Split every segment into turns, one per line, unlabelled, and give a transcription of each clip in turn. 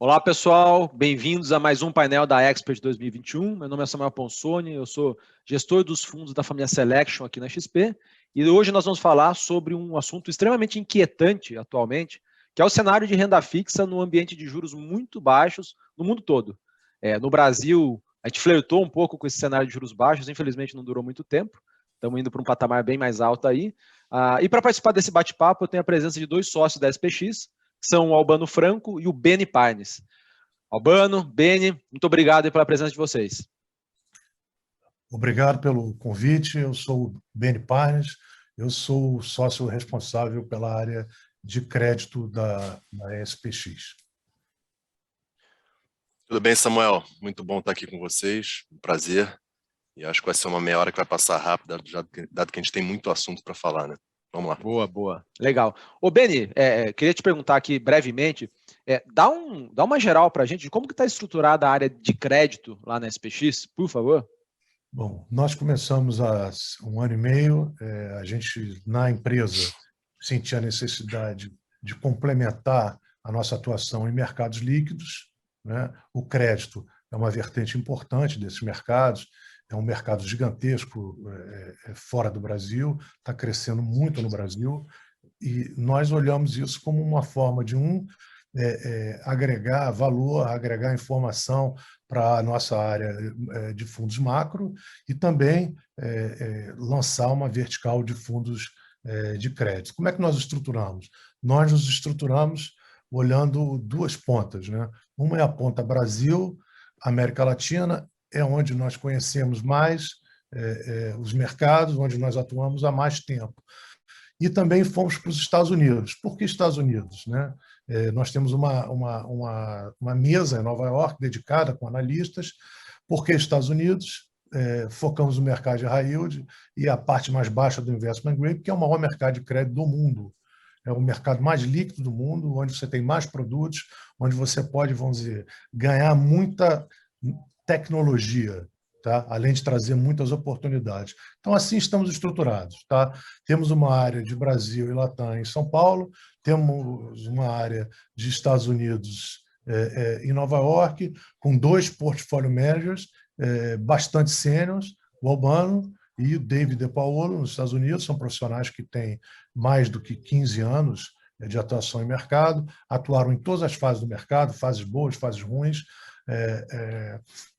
Olá, pessoal. Bem-vindos a mais um painel da Expert 2021. Meu nome é Samuel Ponsoni, eu sou gestor dos fundos da família Selection aqui na XP. E hoje nós vamos falar sobre um assunto extremamente inquietante atualmente, que é o cenário de renda fixa no ambiente de juros muito baixos no mundo todo. No Brasil, a gente flertou um pouco com esse cenário de juros baixos, infelizmente não durou muito tempo. Estamos indo para um patamar bem mais alto aí. E para participar desse bate-papo, eu tenho a presença de dois sócios da SPX, que são o Albano Franco e o Beni Parnes. Albano, Beni, muito obrigado pela presença de vocês.
Obrigado pelo convite. Eu sou o Beni Parnes, eu sou o sócio responsável pela área de crédito da SPX.
Tudo bem, Samuel? Muito bom estar aqui com vocês, um prazer. E acho que vai ser uma meia hora que vai passar rápida, dado que a gente tem muito assunto para falar, né? Vamos lá.
Boa. Legal. Ô, Beni, queria te perguntar aqui brevemente, dá uma geral para a gente de como que está estruturada a área de crédito lá na SPX, por favor?
Bom, nós começamos há 1 ano e meio, a gente, na empresa, sentia a necessidade de complementar a nossa atuação em mercados líquidos, né? O crédito é uma vertente importante desses mercados, é um mercado gigantesco fora do Brasil, está crescendo muito no Brasil, e nós olhamos isso como uma forma de agregar valor, agregar informação para a nossa área de fundos macro e também lançar uma vertical de fundos de crédito. Como é que nós estruturamos? Nós nos estruturamos olhando duas pontas, né? Uma é a ponta Brasil, América Latina, é onde nós conhecemos mais os mercados, onde nós atuamos há mais tempo. E também fomos para os Estados Unidos. Por que Estados Unidos, né? Nós temos uma mesa em Nova York dedicada com analistas. Por que Estados Unidos? Focamos no mercado de high yield e a parte mais baixa do investment grade, que é o maior mercado de crédito do mundo. É o mercado mais líquido do mundo, onde você tem mais produtos, onde você pode, vamos dizer, ganhar muita tecnologia, tá? Além de trazer muitas oportunidades. Então, assim estamos estruturados. Tá? Temos uma área de Brasil e Latam em São Paulo, temos uma área de Estados Unidos em Nova York, com 2 portfólio managers bastante sêniores, o Albano e o David De Paolo, nos Estados Unidos, são profissionais que têm mais do que 15 anos de atuação em mercado, atuaram em todas as fases do mercado, fases boas, fases ruins.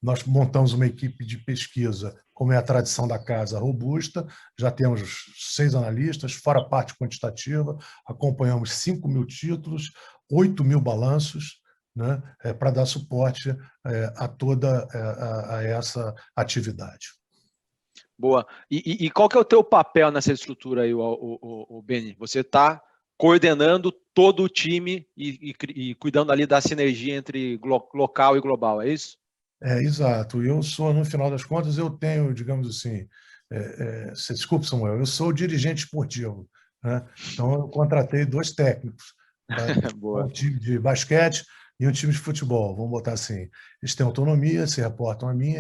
Nós montamos uma equipe de pesquisa, como é a tradição da casa, robusta, já temos 6 analistas, fora a parte quantitativa, acompanhamos 5.000 títulos, 8.000 balanços, né, para dar suporte a toda essa atividade.
Boa. E qual que é o teu papel nessa estrutura aí, o Beni? Você está coordenando todo o time e cuidando ali da sinergia entre local e global, é isso?
Exato. Eu sou, no final das contas, eu tenho, digamos assim, desculpe, Samuel, eu sou o dirigente esportivo, né? Então, eu contratei 2 técnicos, um time de basquete e um time de futebol, vamos botar assim. Eles têm autonomia, se reportam a mim,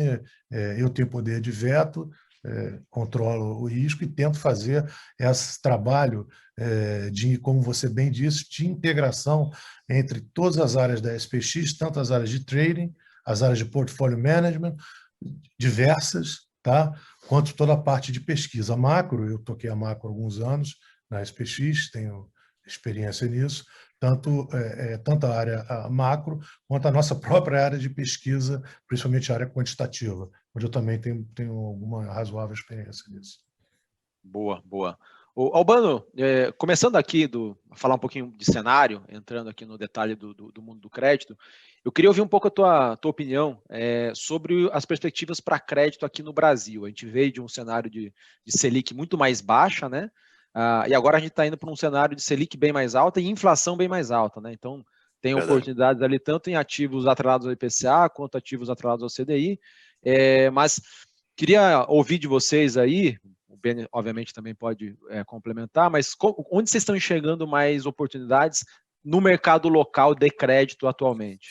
eu tenho poder de veto, controlo o risco e tento fazer esse trabalho de, como você bem disse, de integração entre todas as áreas da SPX, tanto as áreas de trading, as áreas de portfólio management, diversas, tá? Quanto toda a parte de pesquisa macro. Eu toquei a macro há alguns anos na SPX, tenho experiência nisso, tanto a área macro quanto a nossa própria área de pesquisa, principalmente a área quantitativa, onde eu também tenho alguma razoável experiência nisso.
Boa. O Albano, começando aqui a falar um pouquinho de cenário, entrando aqui no detalhe do mundo do crédito, eu queria ouvir um pouco a tua opinião sobre as perspectivas para crédito aqui no Brasil. A gente veio de um cenário de Selic muito mais baixa, né? E agora a gente está indo para um cenário de Selic bem mais alta e inflação bem mais alta, né? Então, tem oportunidades ali tanto em ativos atrelados ao IPCA quanto ativos atrelados ao CDI. Mas queria ouvir de vocês aí, o Beni, obviamente, também pode complementar, mas onde vocês estão enxergando mais oportunidades no mercado local de crédito atualmente?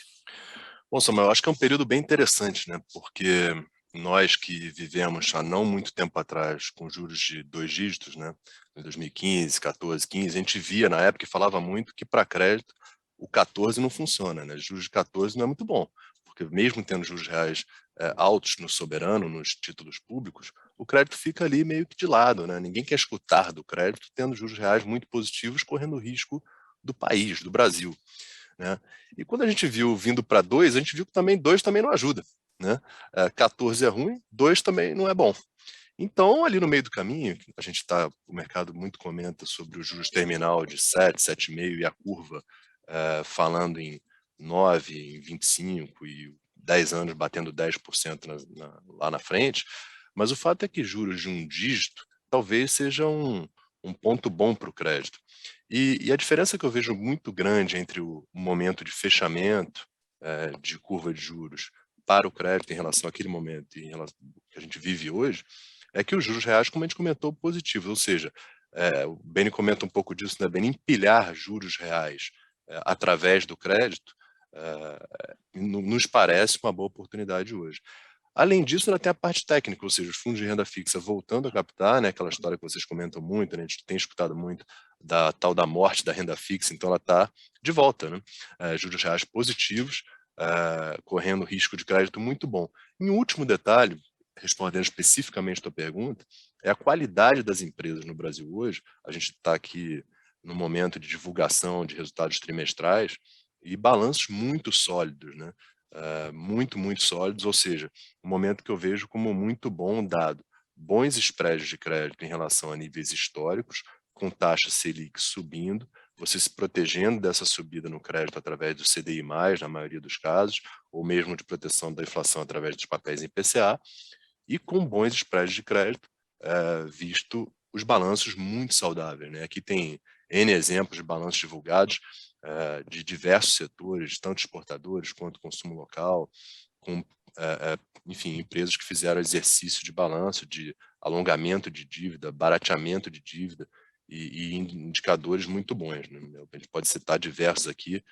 Bom, Samuel, eu acho que é um período bem interessante, né? Porque nós que vivemos há não muito tempo atrás com juros de 2 dígitos, né? Em 2015, 14, 15, a gente via na época e falava muito que para crédito o 14 não funciona, né? Juros de 14 não é muito bom, porque mesmo tendo juros reais altos no soberano, nos títulos públicos, o crédito fica ali meio que de lado, né? Ninguém quer escutar do crédito tendo juros reais muito positivos, correndo o risco do país, do Brasil, né? E quando a gente viu vindo para 2, a gente viu que também 2 também não ajuda, né? 14 é ruim, 2 também não é bom. Então, ali no meio do caminho, a gente está, o mercado muito comenta sobre o juros terminal de 7, 7,5 e a curva falando em 9, em 25 e 10 anos batendo 10% lá na frente, mas o fato é que juros de um dígito talvez seja um ponto bom para o crédito. E a diferença que eu vejo muito grande entre o momento de fechamento de curva de juros para o crédito em relação àquele momento e em relação ao que a gente vive hoje, é que os juros reais, como a gente comentou, positivos, ou seja, o Beni comenta um pouco disso, né, Beni? Empilhar juros reais através do crédito nos parece uma boa oportunidade hoje. Além disso, ainda tem a parte técnica, ou seja, os fundos de renda fixa voltando a captar, né, aquela história que vocês comentam muito, né, a gente tem escutado muito da tal da morte da renda fixa, então ela está de volta, né? Juros reais positivos, correndo risco de crédito muito bom. Em último detalhe, respondendo especificamente a tua pergunta, é a qualidade das empresas no Brasil hoje. A gente está aqui no momento de divulgação de resultados trimestrais e balanços muito sólidos, né? Muito sólidos, ou seja, um momento que eu vejo como muito bom dado bons spreads de crédito em relação a níveis históricos, com taxa Selic subindo, você se protegendo dessa subida no crédito através do CDI+, na maioria dos casos, ou mesmo de proteção da inflação através dos papéis em IPCA, e com bons spreads de crédito, visto os balanços muito saudáveis, né? Aqui tem N exemplos de balanços divulgados de diversos setores, tanto exportadores quanto consumo local, com, enfim, empresas que fizeram exercício de balanço, de alongamento de dívida, barateamento de dívida e indicadores muito bons, né? A gente pode citar diversos aqui,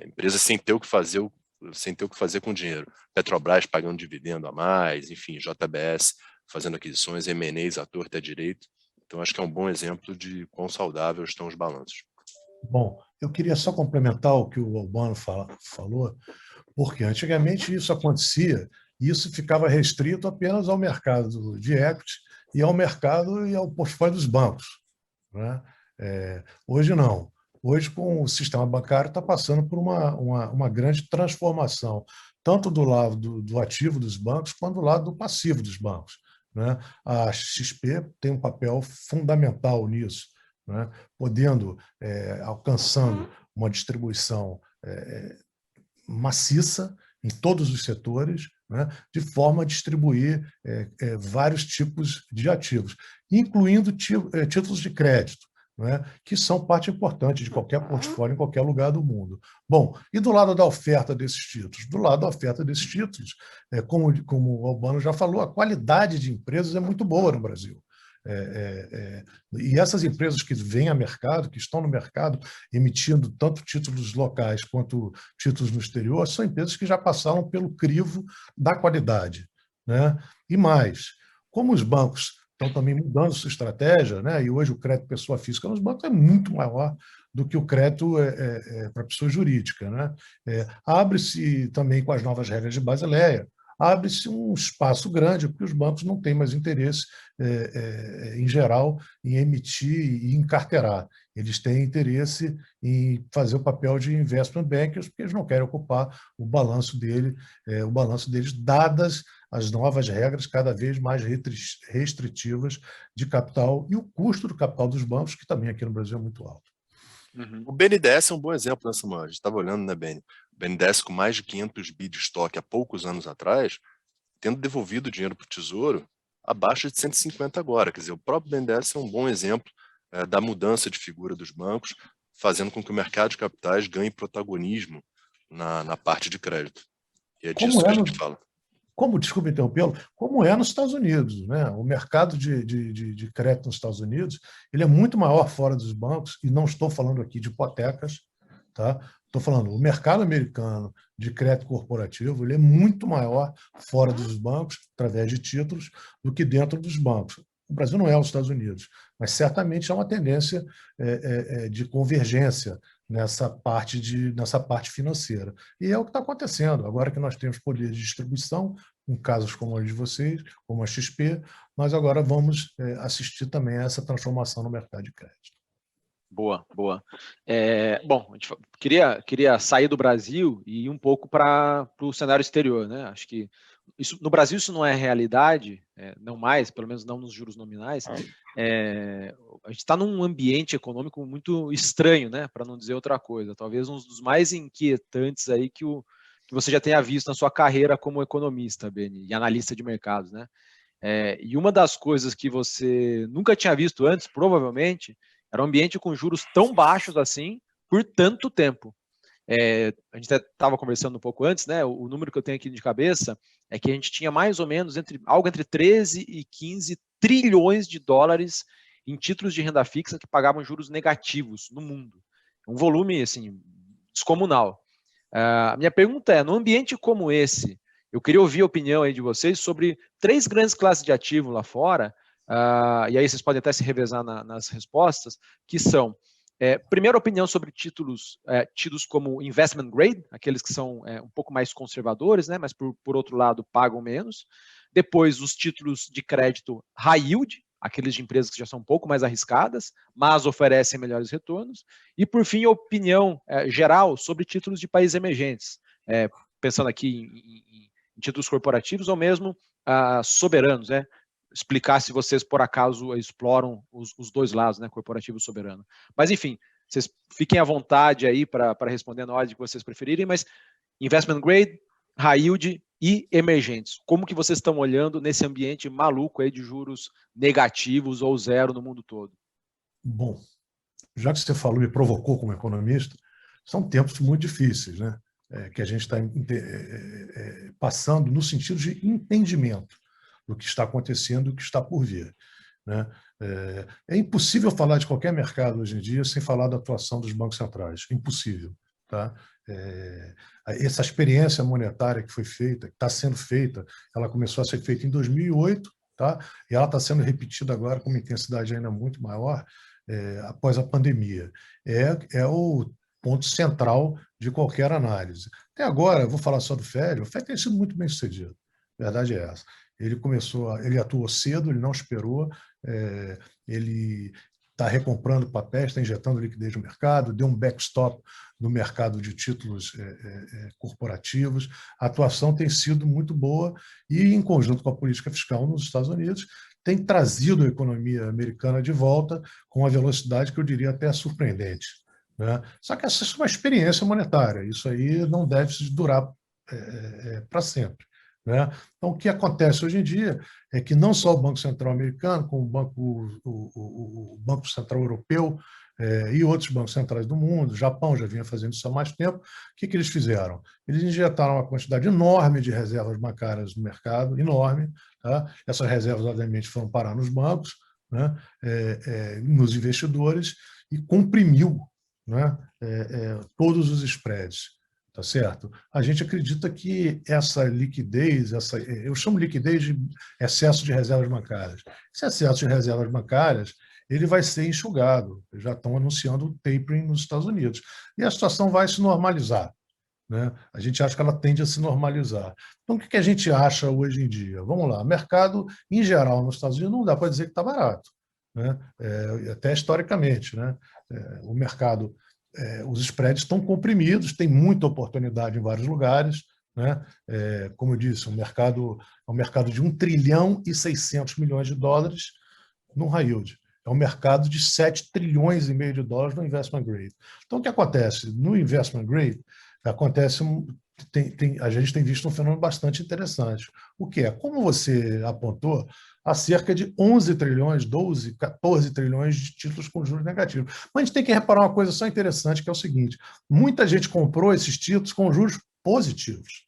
empresas sem ter o que fazer com dinheiro. Petrobras pagando dividendo a mais, enfim, JBS fazendo aquisições, M&As à torta e à direita. Então, acho que é um bom exemplo de quão saudáveis estão os balanços.
Bom, eu queria só complementar o que o Albano falou, porque antigamente isso acontecia e isso ficava restrito apenas ao mercado de equity e ao mercado e ao portfólio dos bancos, né? Hoje não. Hoje, com o sistema bancário, está passando por uma grande transformação, tanto do lado do ativo dos bancos, quanto do lado do passivo dos bancos, né? A XP tem um papel fundamental nisso, né? Podendo, alcançando uma distribuição maciça em todos os setores, né? De forma a distribuir vários tipos de ativos, incluindo títulos de crédito, né, que são parte importante de qualquer portfólio em qualquer lugar do mundo. Bom, e do lado da oferta desses títulos? Do lado da oferta desses títulos, como o Albano já falou, a qualidade de empresas é muito boa no Brasil. E essas empresas que vêm a mercado, que estão no mercado, emitindo tanto títulos locais quanto títulos no exterior, são empresas que já passaram pelo crivo da qualidade, né? E mais, como os bancos estão também mudando sua estratégia, né? E hoje o crédito pessoa física nos bancos é muito maior do que o crédito para pessoa jurídica, né? Abre-se também com as novas regras de Basileia, abre-se um espaço grande, porque os bancos não têm mais interesse, em geral, em emitir e encarteirar. Eles têm interesse em fazer o papel de investment bankers, porque eles não querem ocupar o balanço deles, dadas as novas regras cada vez mais restritivas de capital e o custo do capital dos bancos, que também aqui no Brasil é muito alto.
Uhum. O BNDES é um bom exemplo nessa manhã. A gente estava olhando, né, Beni? O BNDES com mais de 500 bi de estoque há poucos anos atrás, tendo devolvido dinheiro para o Tesouro abaixo de 150 agora. Quer dizer, o próprio BNDES é um bom exemplo da mudança de figura dos bancos, fazendo com que o mercado de capitais ganhe protagonismo na parte de crédito. E é disso que a gente fala.
Desculpe interrompê-lo, como é nos Estados Unidos, né? O mercado de crédito nos Estados Unidos ele é muito maior fora dos bancos, e não estou falando aqui de hipotecas, tá? Estou falando, o mercado americano de crédito corporativo ele é muito maior fora dos bancos, através de títulos, do que dentro dos bancos. O Brasil não é os Estados Unidos, mas certamente há uma tendência de convergência nessa parte financeira. E é o que está acontecendo. Agora que nós temos poder de distribuição, em casos como o de vocês, como a XP, nós agora vamos assistir também a essa transformação no mercado de crédito.
Boa, boa. Bom, a gente queria sair do Brasil e ir um pouco para o cenário exterior, né? Acho que no Brasil isso não é realidade, não mais, pelo menos não nos juros nominais. A gente está num ambiente econômico muito estranho, né? Para não dizer outra coisa. Talvez um dos mais inquietantes aí que você já tenha visto na sua carreira como economista, Beni, e analista de mercados, né? E uma das coisas que você nunca tinha visto antes, provavelmente, era um ambiente com juros tão baixos assim por tanto tempo. A gente até estava conversando um pouco antes, né? O número que eu tenho aqui de cabeça é que a gente tinha mais ou menos algo entre 13 e 15 trilhões de dólares em títulos de renda fixa que pagavam juros negativos no mundo. Um volume assim, descomunal. A minha pergunta é, num ambiente como esse, eu queria ouvir a opinião aí de vocês sobre 3 grandes classes de ativo lá fora, e aí vocês podem até se revezar nas respostas, que são, primeira opinião sobre títulos tidos como investment grade, aqueles que são um pouco mais conservadores, né, mas por outro lado pagam menos. Depois, os títulos de crédito high yield, aqueles de empresas que já são um pouco mais arriscadas, mas oferecem melhores retornos. E, por fim, a opinião geral sobre títulos de países emergentes, pensando aqui em títulos corporativos ou mesmo soberanos, né? Explicar se vocês, por acaso, exploram os dois lados, né, corporativo e soberano. Mas, enfim, vocês fiquem à vontade aí para responder na ordem que vocês preferirem, mas investment grade, high yield e emergentes. Como que vocês estão olhando nesse ambiente maluco aí de juros negativos ou zero no mundo todo?
Bom, já que você falou, me provocou como economista, são tempos muito difíceis, né? Que a gente está passando no sentido de entendimento do que está acontecendo e do que está por vir, né? É impossível falar de qualquer mercado hoje em dia sem falar da atuação dos bancos centrais. Impossível. Tá? Essa experiência monetária que foi feita, que está sendo feita, ela começou a ser feita em 2008, tá? E ela está sendo repetida agora com uma intensidade ainda muito maior após a pandemia. É o ponto central de qualquer análise. Até agora, eu vou falar só do FED, o FED tem sido muito bem sucedido. A verdade é essa. Ele atuou cedo, ele não esperou, ele está recomprando papéis, está injetando liquidez no mercado, deu um backstop no mercado de títulos corporativos. A atuação tem sido muito boa e, em conjunto com a política fiscal nos Estados Unidos, tem trazido a economia americana de volta com uma velocidade que eu diria até surpreendente, né? Só que essa é uma experiência monetária, isso aí não deve durar para sempre, né? Então, o que acontece hoje em dia é que não só o Banco Central americano, como o Banco Central europeu e outros bancos centrais do mundo, o Japão já vinha fazendo isso há mais tempo, o que eles fizeram? Eles injetaram uma quantidade enorme de reservas bancárias no mercado, enorme, tá? Essas reservas, obviamente, foram parar nos bancos, né? Nos investidores, e comprimiu, né? Todos os spreads. Tá certo? A gente acredita que essa liquidez, eu chamo liquidez de excesso de reservas bancárias. Esse excesso de reservas bancárias, ele vai ser enxugado. Já estão anunciando o tapering nos Estados Unidos. E a situação vai se normalizar, né? A gente acha que ela tende a se normalizar. Então, o que a gente acha hoje em dia? Vamos lá, mercado, em geral, nos Estados Unidos, não dá para dizer que está barato, né? Até historicamente, né? O mercado... os spreads estão comprimidos, tem muita oportunidade em vários lugares, né? Como eu disse, é um mercado de 1 trilhão e 600 milhões de dólares no high yield. É um mercado de 7 trilhões e meio de dólares no investment grade. Então, o que acontece? No investment grade, a gente tem visto um fenômeno bastante interessante. O que é? Como você apontou, há cerca de 11 trilhões, 12, 14 trilhões de títulos com juros negativos. Mas a gente tem que reparar uma coisa só interessante, que é o seguinte: muita gente comprou esses títulos com juros positivos.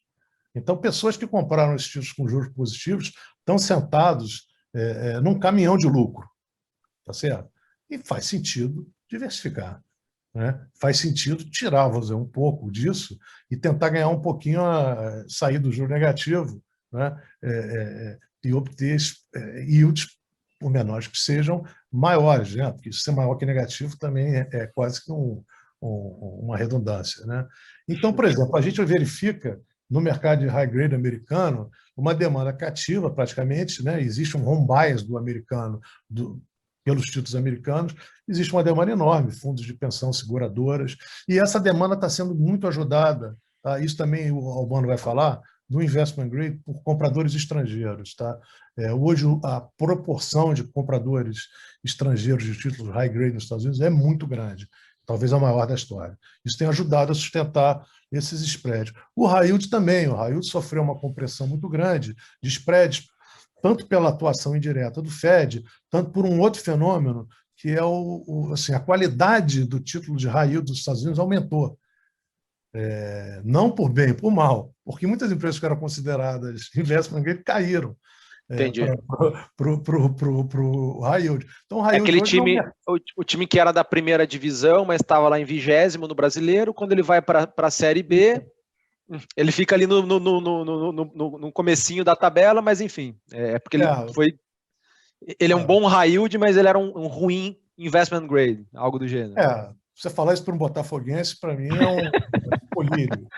Então, pessoas que compraram esses títulos com juros positivos estão sentados num caminhão de lucro. Tá certo? E faz sentido diversificar, né? Faz sentido tirar, vou dizer, um pouco disso e tentar ganhar um pouquinho, sair do juro negativo, né? E obter yields, por menores que sejam, maiores, né? Porque ser maior que negativo também é quase que uma redundância, né? Então, por exemplo, a gente verifica no mercado de high grade americano uma demanda cativa, praticamente, né? Existe um home bias do americano, pelos títulos americanos, existe uma demanda enorme, fundos de pensão, seguradoras, e essa demanda está sendo muito ajudada, tá? Isso também o Albano vai falar, do investment grade por compradores estrangeiros. Tá? Hoje, a proporção de compradores estrangeiros de títulos high grade nos Estados Unidos é muito grande, talvez a maior da história. Isso tem ajudado a sustentar esses spreads. O high yield também, o high yield sofreu uma compressão muito grande de spreads, tanto pela atuação indireta do Fed, tanto por um outro fenômeno, que é assim, a qualidade do título de high yield dos Estados Unidos aumentou. Não por bem, por mal, porque muitas empresas que eram consideradas investment grade caíram para o high yield. Então, o high yield
aquele
hoje
time, o time que era da primeira divisão, mas estava lá em 20º no Brasileiro, quando ele vai para a Série B, ele fica ali no comecinho da tabela, mas enfim, porque ele é um bom high yield, mas ele era um ruim investment grade, algo do gênero.
Você falar isso para um botafoguense, para mim, é um colírio.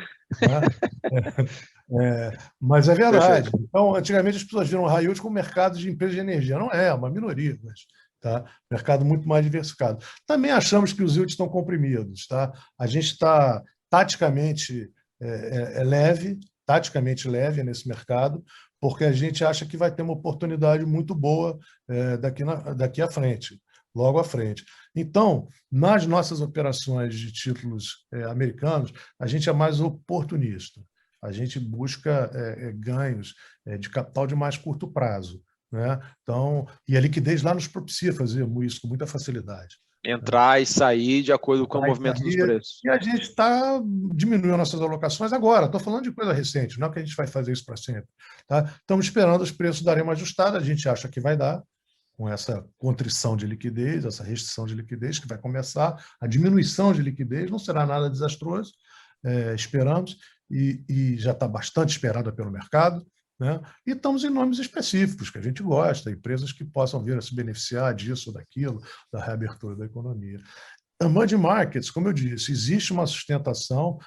Né? Mas é verdade. Perfeito. Então, antigamente as pessoas viram o high yield como mercado de empresas de energia. Não é uma minoria, mas tá? Mercado muito mais diversificado. Também achamos que os yields estão comprimidos. Tá? A gente está taticamente leve nesse mercado, porque a gente acha que vai ter uma oportunidade muito boa daqui à frente, logo à frente. Então, nas nossas operações de títulos americanos, a gente é mais oportunista. A gente busca ganhos de capital de mais curto prazo. Né? Então, e a liquidez lá nos propicia fazer isso com muita facilidade.
Entrar e sair de acordo com o movimento dos preços.
E a gente está diminuindo nossas alocações agora. Estou falando de coisa recente, não é que a gente vai fazer isso para sempre. Tá? Estamos esperando os preços darem uma ajustada, a gente acha que vai dar, com essa contrição de liquidez, essa restrição de liquidez que vai começar, a diminuição de liquidez não será nada desastroso, esperamos, e já está bastante esperada pelo mercado, né? E estamos em nomes específicos, que a gente gosta, empresas que possam vir a se beneficiar disso ou daquilo, da reabertura da economia. Emerging markets, como eu disse, existe uma sustentação,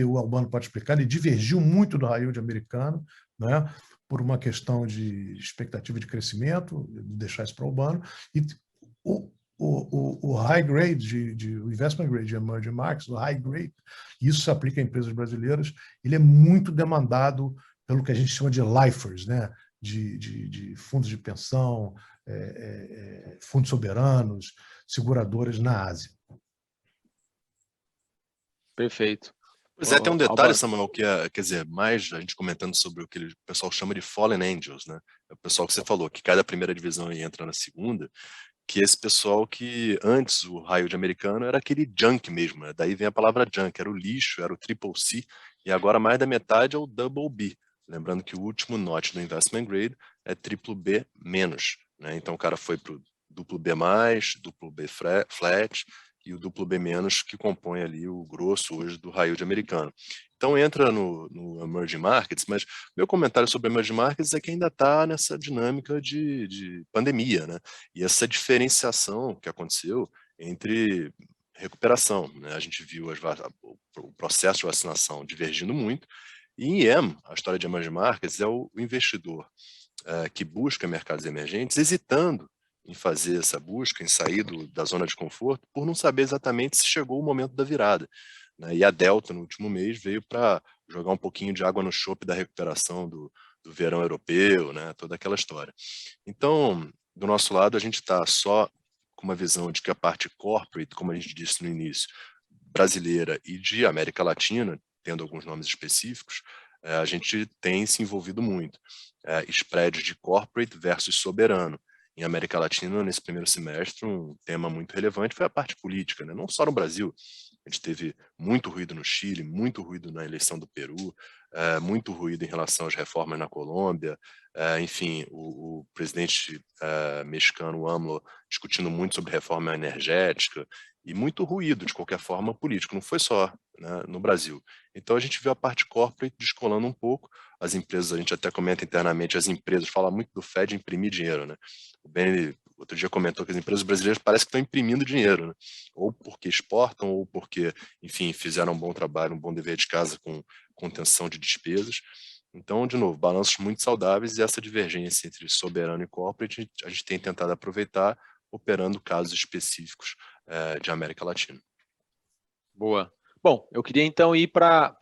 o Albano pode explicar, ele divergiu muito do high yield americano, né? Por uma questão de expectativa de crescimento, deixar isso para o Albano, e o high grade, o investment grade de emerging markets, o high grade, isso se aplica a empresas brasileiras, ele é muito demandado pelo que a gente chama de lifers, né? de fundos de pensão, fundos soberanos, seguradoras na Ásia.
Perfeito.
Pois tem um detalhe, Samuel, que quer dizer, mais a gente comentando sobre o que o pessoal chama de fallen angels, né? É o pessoal que você falou, que cai da primeira divisão e entra na segunda, que esse pessoal que antes o high yield americano era aquele junk mesmo, né? Daí vem a palavra junk, era o lixo, era o triple C, e agora mais da metade é o double B. Lembrando que o último notch do investment grade é triplo B menos, né? Então o cara foi para o duplo B+, duplo B flat, e o duplo B menos, que compõe ali o grosso hoje do high yield americano. Então entra no emerging markets, mas meu comentário sobre emerging markets é que ainda está nessa dinâmica de pandemia, né? E essa diferenciação que aconteceu entre recuperação, né? A gente viu o processo de vacinação divergindo muito, e em EM, a história de emerging markets é o investidor que busca mercados emergentes hesitando em fazer essa busca, em sair da zona de conforto, por não saber exatamente se chegou o momento da virada. Né? E a Delta, no último mês, veio para jogar um pouquinho de água no chope da recuperação do verão europeu, né? Toda aquela história. Então, do nosso lado, a gente está só com uma visão de que a parte corporate, como a gente disse no início, brasileira e de América Latina, tendo alguns nomes específicos, a gente tem se envolvido muito. Spread de corporate versus soberano. Em América Latina, nesse primeiro semestre, um tema muito relevante foi a parte política, né? Não só no Brasil. A gente teve muito ruído no Chile, muito ruído na eleição do Peru, muito ruído em relação às reformas na Colômbia, enfim, o presidente mexicano, AMLO, discutindo muito sobre reforma energética, e muito ruído, de qualquer forma, político, não foi só, né, no Brasil. Então a gente viu a parte corporate descolando um pouco, as empresas, a gente até comenta internamente, as empresas, fala muito do Fed imprimir dinheiro, né? O Benny outro dia comentou que as empresas brasileiras parece que estão imprimindo dinheiro, né? Ou porque exportam, ou porque, enfim, fizeram um bom trabalho, um bom dever de casa com contenção de despesas. Então, de novo, balanços muito saudáveis, e essa divergência entre soberano e corporate a gente tem tentado aproveitar, operando casos específicos de América Latina.
Boa. Bom, eu queria então ir para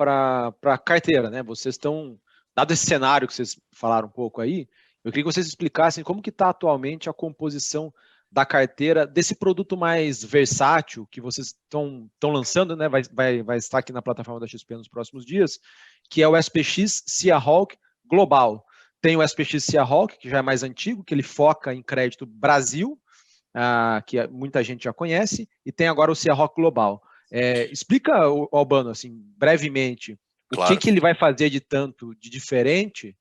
a carteira, né? Vocês estão, dado esse cenário que vocês falaram um pouco aí, eu queria que vocês explicassem como que está atualmente a composição da carteira desse produto mais versátil que vocês estão lançando, né? Vai estar aqui na plataforma da XP nos próximos dias, que é o SPX Sea Hawk Global. Tem o SPX Sea Hawk, que já é mais antigo, que ele foca em crédito Brasil, que muita gente já conhece, e tem agora o Sea Hawk Global. Explica, Albano, assim, brevemente,
Claro.
o que ele vai fazer de tanto de diferente,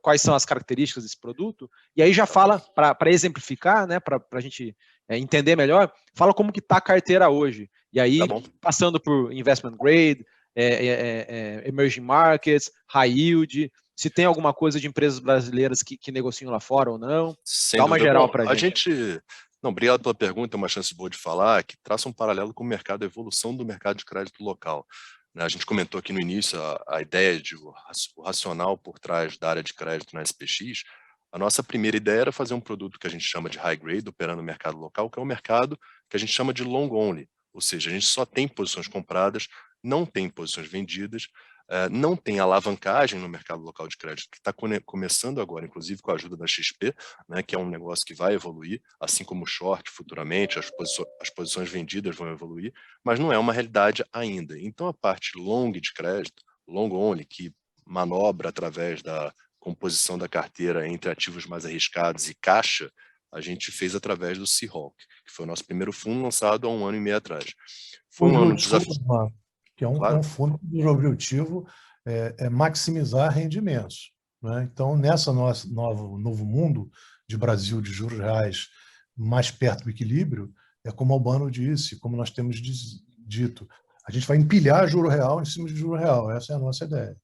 quais são as características desse produto, e aí já fala, para exemplificar, né, para a gente entender melhor, fala como que está a carteira hoje. E aí, passando por investment grade, emerging markets, high yield, se tem alguma coisa de empresas brasileiras que negociam lá fora ou não. Dá uma geral para a gente.
Não, obrigado pela pergunta, é uma chance boa de falar, que traça um paralelo com o mercado, a evolução do mercado de crédito local. A gente comentou aqui no início a ideia de o racional por trás da área de crédito na SPX. A nossa primeira ideia era fazer um produto que a gente chama de high grade, operando no mercado local, que é um mercado que a gente chama de long only, ou seja, a gente só tem posições compradas, não tem posições vendidas, não tem alavancagem no mercado local de crédito, que está começando agora, inclusive com a ajuda da XP, né, que é um negócio que vai evoluir, assim como o short futuramente, as posições vendidas vão evoluir, mas não é uma realidade ainda. Então a parte long de crédito, long only, que manobra através da composição da carteira entre ativos mais arriscados e caixa, a gente fez através do Sea Hawk, que foi o nosso primeiro fundo lançado há 1 ano e meio atrás. Foi um ano desafiador.
Que é um fundo cujo objetivo é maximizar rendimentos, né? Então, nessa novo mundo de Brasil de juros reais mais perto do equilíbrio, é como o Albano disse, como nós temos dito, a gente vai empilhar juro real em cima de juro real. Essa é a nossa ideia.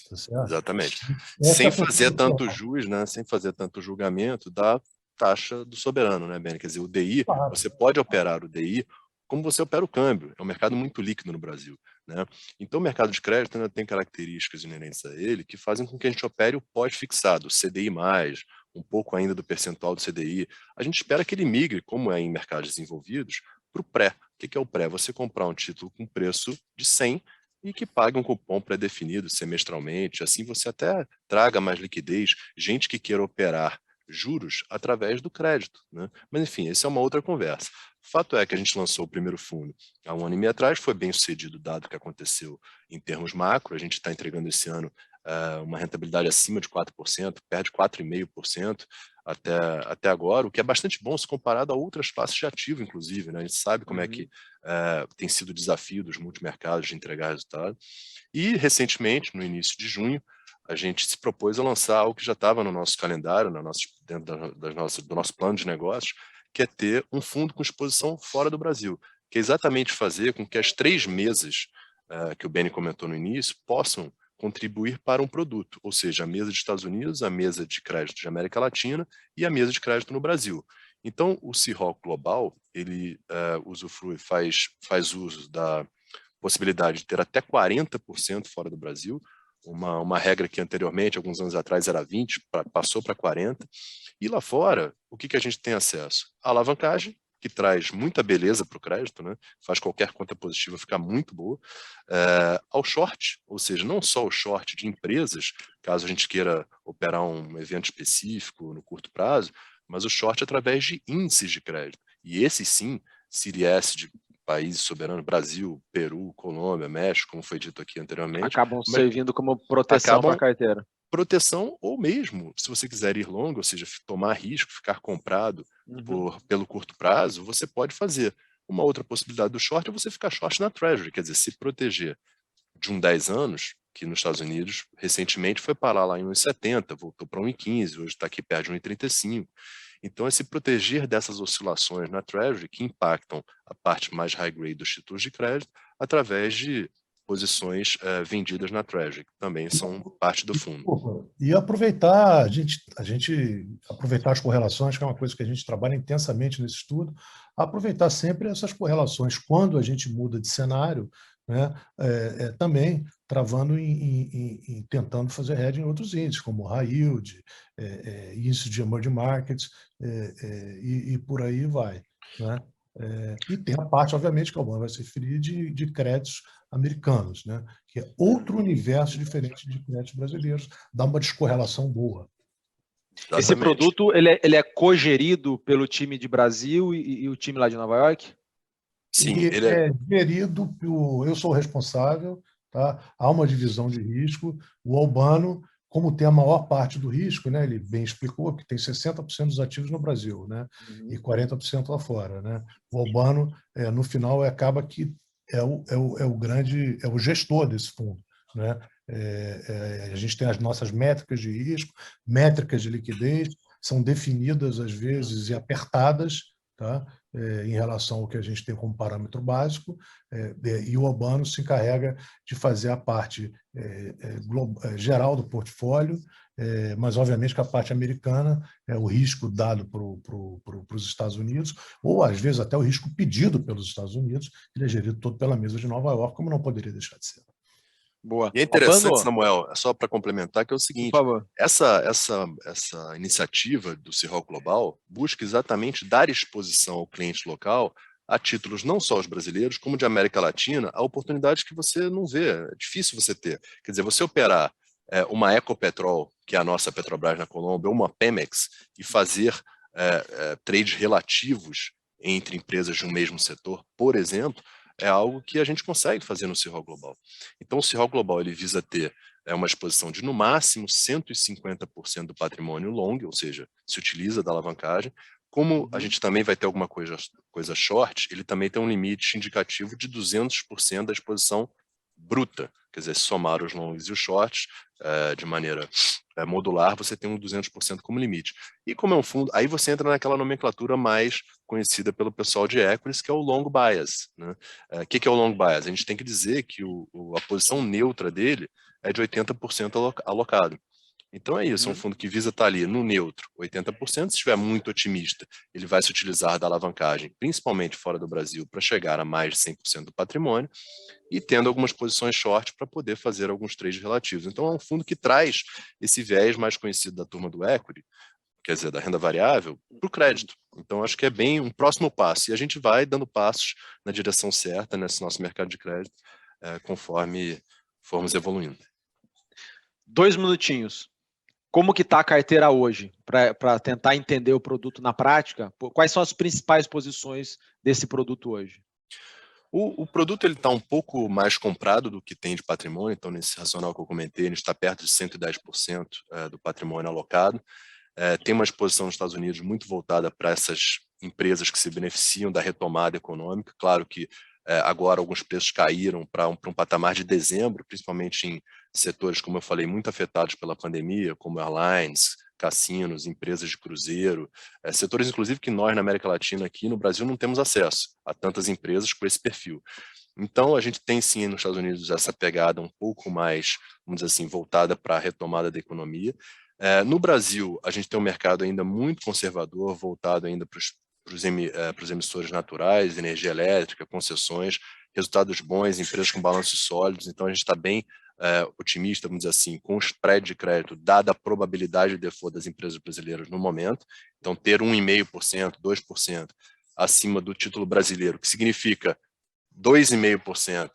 Tá certo?
Exatamente. Sem fazer tanto jus, né? Sem fazer tanto julgamento da taxa do soberano, né, Ben? Quer dizer, o DI, você pode operar o DI como você opera o câmbio. É um mercado muito líquido no Brasil, né? Então, o mercado de crédito ainda tem características inerentes a ele que fazem com que a gente opere o pós-fixado, o CDI+, um pouco ainda do percentual do CDI. A gente espera que ele migre, como é em mercados desenvolvidos, para o pré. O que é o pré? Você comprar um título com preço de 100 e que pague um cupom pré-definido semestralmente. Assim você até traga mais liquidez, gente que queira operar juros através do crédito, né? Mas, enfim, essa é uma outra conversa. Fato é que a gente lançou o primeiro fundo há 1 ano e meio atrás, foi bem sucedido dado o que aconteceu em termos macro. A gente está entregando esse ano uma rentabilidade acima de 4%, perde 4,5% até agora, o que é bastante bom se comparado a outras classes de ativo, inclusive, né? A gente sabe como é que tem sido o desafio dos multimercados de entregar resultado. E, recentemente, no início de junho, a gente se propôs a lançar algo que já estava no nosso calendário, dentro do nosso plano de negócios, que é ter um fundo com exposição fora do Brasil, que é exatamente fazer com que as 3 mesas que o Benny comentou no início possam contribuir para um produto, ou seja, a mesa dos Estados Unidos, a mesa de crédito de América Latina e a mesa de crédito no Brasil. Então, o Sea Hawk Global, ele usufrui, faz uso da possibilidade de ter até 40% fora do Brasil, uma regra que anteriormente, alguns anos atrás, era 20%, passou para 40%. E lá fora, o que a gente tem acesso? A alavancagem, que traz muita beleza para o crédito, né? Faz qualquer conta positiva ficar muito boa, ao short, ou seja, não só o short de empresas, caso a gente queira operar um evento específico no curto prazo, mas o short através de índices de crédito. E esses sim, CDS de países soberanos, Brasil, Peru, Colômbia, México, como foi dito aqui anteriormente.
Acabam servindo como proteção para a carteira.
Proteção, ou mesmo, se você quiser ir longo, ou seja, tomar risco, ficar comprado pelo curto prazo, você pode fazer. Uma outra possibilidade do short é você ficar short na Treasury, quer dizer, se proteger de 10 anos, que nos Estados Unidos recentemente foi parar lá em 1,70, voltou para 1,15, hoje está aqui perto de 1,35. Então, é se proteger dessas oscilações na Treasury que impactam a parte mais high grade dos títulos de crédito através de posições vendidas na Treasury, que também são parte do fundo.
E aproveitar, a gente aproveitar as correlações, que é uma coisa que a gente trabalha intensamente nesse estudo, aproveitar sempre essas correlações quando a gente muda de cenário, né, também travando em tentando fazer hedging em outros índices, como high yield, índice de emerging markets, e por aí vai, né? E tem a parte, obviamente, que o Albano vai se referir de créditos americanos, né? Que é outro universo diferente de créditos brasileiros, dá uma descorrelação boa.
Exatamente.
Esse produto ele é cogerido pelo time de Brasil e o time lá de Nova York?
Sim, ele é gerido, eu sou o responsável, tá? Há uma divisão de risco, o Albano, como tem a maior parte do risco, né? Ele bem explicou que tem 60% dos ativos no Brasil, né? E 40% lá fora, né? O Albano, no final, acaba que é o gestor desse fundo, né? A gente tem as nossas métricas de risco, métricas de liquidez, são definidas às vezes e apertadas, tá? Em relação ao que a gente tem como parâmetro básico, e o Albano se encarrega de fazer a parte geral do portfólio, mas obviamente que a parte americana é o risco dado para os Estados Unidos, ou às vezes até o risco pedido pelos Estados Unidos, ele é gerido todo pela mesa de Nova York, como não poderia deixar de ser.
Boa.
E é interessante, Samuel, só para complementar, que é o seguinte, essa iniciativa do Cirral Global busca exatamente dar exposição ao cliente local a títulos não só os brasileiros, como de América Latina, a oportunidades que você não vê, é difícil você ter. Quer dizer, você operar uma Ecopetrol, que é a nossa Petrobras na Colômbia, ou uma Pemex, e fazer trades relativos entre empresas de um mesmo setor, por exemplo, é algo que a gente consegue fazer no Cirral Global. Então, o Cirral Global ele visa ter uma exposição de, no máximo, 150% do patrimônio long, ou seja, se utiliza da alavancagem. Como a gente também vai ter alguma coisa short, ele também tem um limite indicativo de 200% da exposição bruta. Quer dizer, se somar os longs e os shorts de maneira modular, você tem um 200% como limite. E como é um fundo, aí você entra naquela nomenclatura mais conhecida pelo pessoal de equities, que é o long bias, né? Que é o long bias? A gente tem que dizer que a posição neutra dele é de 80% alocado. Então é isso, é um fundo que visa estar ali no neutro, 80%. Se estiver muito otimista, ele vai se utilizar da alavancagem, principalmente fora do Brasil, para chegar a mais de 100% do patrimônio, e tendo algumas posições short para poder fazer alguns trades relativos. Então é um fundo que traz esse viés mais conhecido da turma do equity, quer dizer, da renda variável, para o crédito. Então acho que é bem um próximo passo, e a gente vai dando passos na direção certa nesse nosso mercado de crédito, conforme formos evoluindo.
2 minutinhos. Como que está a carteira hoje, para tentar entender o produto na prática? Quais são as principais posições desse produto hoje?
O produto está um pouco mais comprado do que tem de patrimônio, então nesse racional que eu comentei, ele está perto de 110% do patrimônio alocado. Tem uma exposição nos Estados Unidos muito voltada para essas empresas que se beneficiam da retomada econômica. Claro que agora alguns preços caíram para um patamar de dezembro, principalmente em setores, como eu falei, muito afetados pela pandemia, como airlines, cassinos, empresas de cruzeiro, setores inclusive que nós na América Latina aqui no Brasil não temos acesso a tantas empresas com esse perfil. Então a gente tem sim nos Estados Unidos essa pegada um pouco mais, vamos dizer assim, voltada para a retomada da economia. No Brasil a gente tem um mercado ainda muito conservador, voltado ainda para os emissores naturais, energia elétrica, concessões, resultados bons, empresas com balanços sólidos. Então a gente está bem otimista, vamos dizer assim, com o spread de crédito, dada a probabilidade de default das empresas brasileiras no momento. Então ter 1,5%, 2% acima do título brasileiro, que significa 2,5%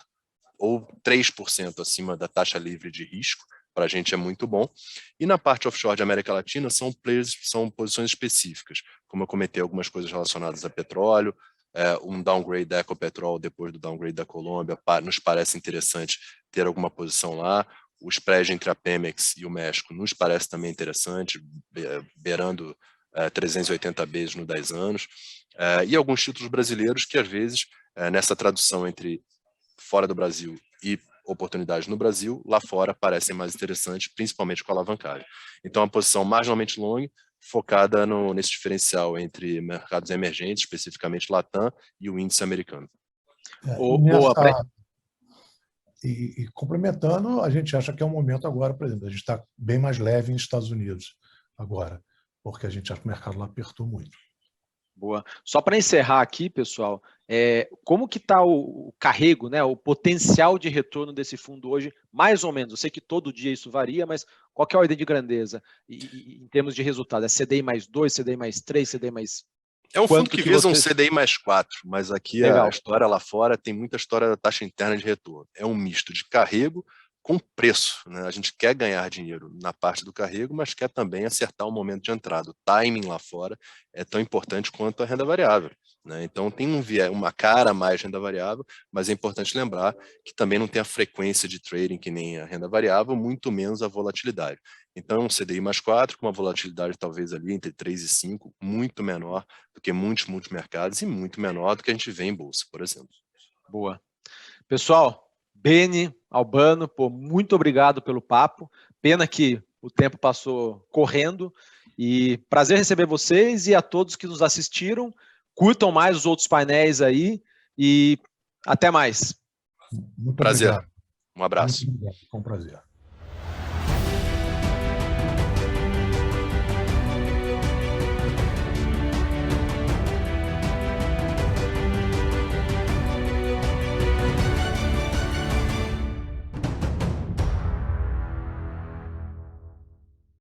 ou 3% acima da taxa livre de risco, para a gente é muito bom. E na parte offshore de América Latina são posições específicas, como eu comentei, algumas coisas relacionadas a petróleo, um downgrade da Ecopetrol depois do downgrade da Colômbia, nos parece interessante ter alguma posição lá. O spread entre a Pemex e o México nos parece também interessante, beirando 380 vezes no 10 anos. E alguns títulos brasileiros que, às vezes, nessa tradução entre fora do Brasil e oportunidades no Brasil, lá fora parecem mais interessantes, principalmente com a alavancagem. Então, uma posição marginalmente long, focada nesse diferencial entre mercados emergentes, especificamente Latam, e o índice americano.
E complementando, a gente acha que é um momento agora, por exemplo, a gente está bem mais leve nos Estados Unidos agora, porque a gente acha que o mercado lá apertou muito.
Boa. Só para encerrar aqui, pessoal, como que está o carrego, né, o potencial de retorno desse fundo hoje, mais ou menos? Eu sei que todo dia isso varia, mas qual que é a ordem de grandeza em termos de resultado? É CDI mais 2, CDI mais 3, CDI mais...
É um fundo
Quanto
que
que
visa um
vocês-
CDI mais 4, mas aqui
Legal.
a história lá fora tem muita história da taxa interna de retorno. É um misto de carrego com preço, né? A gente quer ganhar dinheiro na parte do carrego, mas quer também acertar o momento de entrada. O timing lá fora é tão importante quanto a renda variável, né? Então tem uma cara a mais renda variável, mas é importante lembrar que também não tem a frequência de trading que nem a renda variável, muito menos a volatilidade. Então, um CDI mais 4, com uma volatilidade talvez ali entre 3 e 5, muito menor do que muitos multimercados e muito menor do que a gente vê em bolsa, por exemplo.
Boa. Pessoal, Beni, Albano, pô, muito obrigado pelo papo. Pena que o tempo passou correndo. E prazer receber vocês e a todos que nos assistiram. Curtam mais os outros painéis aí e até mais.
Muito
Prazer.
obrigado.
Um abraço.
Muito obrigado. Foi um prazer.